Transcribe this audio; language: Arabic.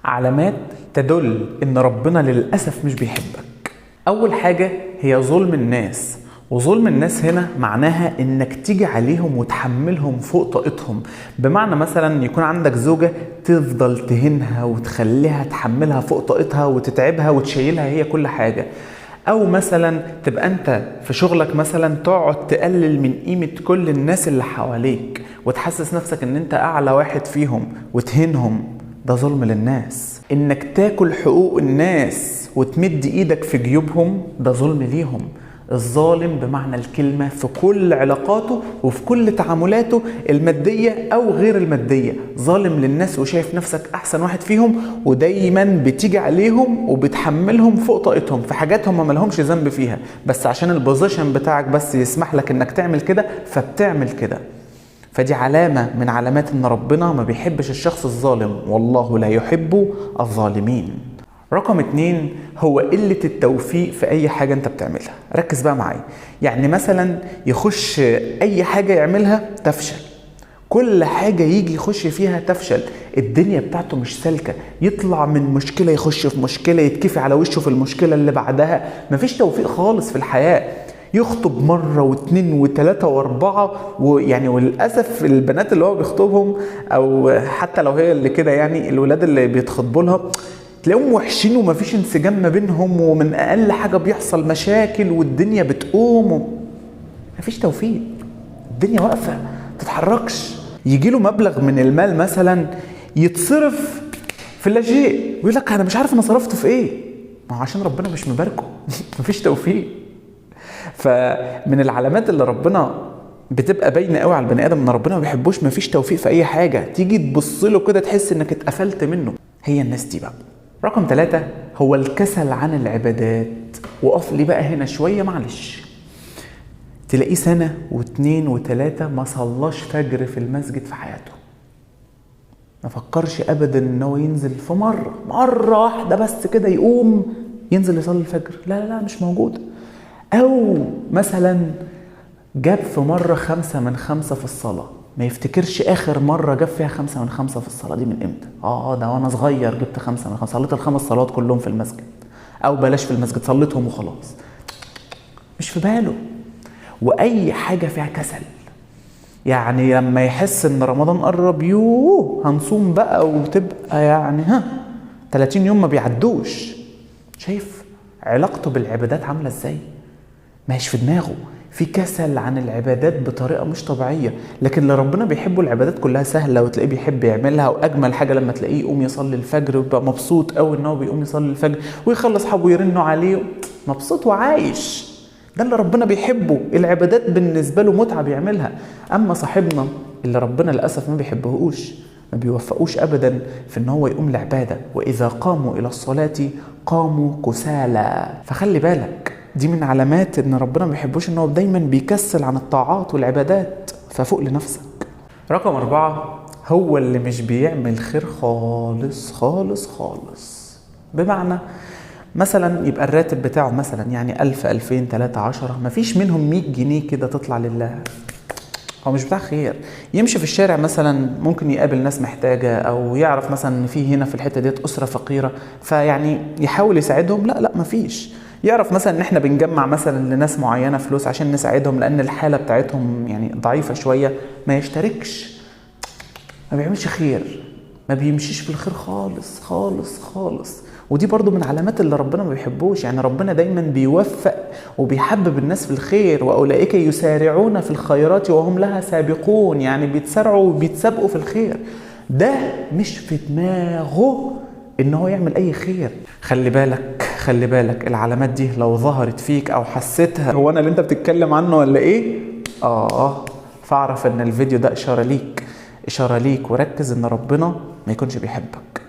علامات تدل ان ربنا للأسف مش بيحبك. اول حاجة هي ظلم الناس، وظلم الناس هنا معناها انك تيجي عليهم وتحملهم فوق طاقتهم. بمعنى مثلا يكون عندك زوجة تفضل تهينها وتخليها تحملها فوق طاقتها وتتعبها وتشيلها هي كل حاجة. او مثلا تبقى انت في شغلك مثلا تقعد تقلل من قيمة كل الناس اللي حواليك وتحسس نفسك ان انت اعلى واحد فيهم وتهينهم. ده ظلم للناس. انك تاكل حقوق الناس وتمد ايدك في جيوبهم، ده ظلم ليهم. الظالم بمعنى الكلمة في كل علاقاته وفي كل تعاملاته المادية أو غير المادية، ظالم للناس وشايف نفسك أحسن واحد فيهم، ودايما بتيجي عليهم وبتحملهم فوق طاقتهم في حاجات هم ملهمش ذنب فيها، بس عشان البوزيشن بتاعك بس يسمح لك انك تعمل كده فبتعمل كده. فدي علامة من علامات ان ربنا ما بيحبش الشخص الظالم، والله لا يحب الظالمين. رقم 2 هو قلة التوفيق في أي حاجة أنت بتعملها. ركز بقى معايا. يعني مثلا يخش أي حاجة يعملها تفشل، كل حاجة يجي يخش فيها تفشل، الدنيا بتاعته مش سالكة، يطلع من مشكلة يخش في مشكلة، يتكفي على وشه في المشكلة اللي بعدها، مفيش توفيق خالص في الحياة. يخطب مرة واثنين وثلاثة واربعة، ويعني وللأسف البنات اللي هو بيخطبهم أو حتى لو هي اللي كده، يعني الولاد اللي بيتخطبوا لها تلاقيهم وحشين ومفيش انسجام ما بينهم، ومن اقل حاجه بيحصل مشاكل والدنيا بتقوم مفيش توفيق، الدنيا واقفه تتحركش. يجي له مبلغ من المال مثلا يتصرف في لا شيء ويقول لك انا مش عارف انا صرفته في ايه، ما هو عشان ربنا مش مباركه. مفيش توفيق. فمن العلامات اللي ربنا بتبقى باينه قوي على البني ادم ان ربنا ما بيحبوش مفيش توفيق في اي حاجه، تيجي تبص له كده تحس انك اتقفلت منه. هي الناس دي بقى. رقم 3 هو الكسل عن العبادات. وقف لي بقى هنا شوية معلش. تلاقيه سنة واثنين وثلاثة ما صلاش فجر في المسجد في حياته، ما فكرش أبدا أنه ينزل في مرة واحدة بس كده يقوم ينزل يصلي الفجر، لا مش موجود. أو مثلا جاب في مرة 5 من 5 في الصلاة، ما يفتكرش اخر مرة جاب فيها 5 من 5 في الصلاة دي من امتى. ده وانا صغير جبت 5 من 5، صليت ال5 صلوات كلهم في المسجد، او بلاش في المسجد صليتهم وخلاص، مش في باله. واي حاجة فيها كسل، يعني لما يحس ان رمضان قرب هنصوم بقى وتبقى يعني 30 يوم ما بيعدوش، شايف علاقته بالعبادات عاملة ازاي؟ ماهيش في دماغه، في كسل عن العبادات بطريقة مش طبيعية. لكن اللي ربنا بيحبه العبادات كلها سهلة وتلاقيه بيحب يعملها، وأجمل حاجة لما تلاقيه يقوم يصلي الفجر ويبقى مبسوط قوي إنه بيقوم يصلي الفجر ويخلص أصحابه يرنوا عليه مبسوط وعايش. ده اللي ربنا بيحبه، العبادات بالنسبة له متعة بيعملها. أما صاحبنا اللي ربنا للأسف ما بيحبهوش، ما بيوفقوش أبدا في إن هو يقوم لعبادة، وإذا قاموا إلى الصلاة قاموا كسالى. فخلي بالك، دي من علامات ان ربنا ما بيحبوش ان هو دايما بيكسل عن الطاعات والعبادات، ففوق لنفسك. رقم 4 هو اللي مش بيعمل خير خالص خالص خالص. بمعنى مثلا يبقى الراتب بتاعه مثلا يعني 1000 2000 3 10، مفيش منهم 100 جنيه كده تطلع لله، هو مش بتاع خير. يمشي في الشارع مثلا ممكن يقابل ناس محتاجة، او يعرف مثلا ان في هنا في الحتة ديت اسرة فقيرة فيعني يحاول يساعدهم، لا مفيش. يعرف مثلا ان احنا بنجمع مثلا لناس معينة فلوس عشان نساعدهم لان الحالة بتاعتهم يعني ضعيفة شوية، ما يشتركش، ما بيعملش خير، ما بيمشيش في الخير خالص خالص خالص. ودي برضو من علامات اللي ربنا ما بيحبوش. يعني ربنا دايما بيوفق وبيحبب الناس في الخير، وأولئك يسارعون في الخيرات وهم لها سابقون، يعني بيتسارعوا وبيتسابقوا في الخير. ده مش في دماغه ان هو يعمل اي خير. خلي بالك العلامات دي لو ظهرت فيك او حسيتها، هو انا اللي انت بتتكلم عنه ولا ايه؟ فاعرف ان الفيديو ده اشارة ليك، وركز ان ربنا ما يكونش بيحبك.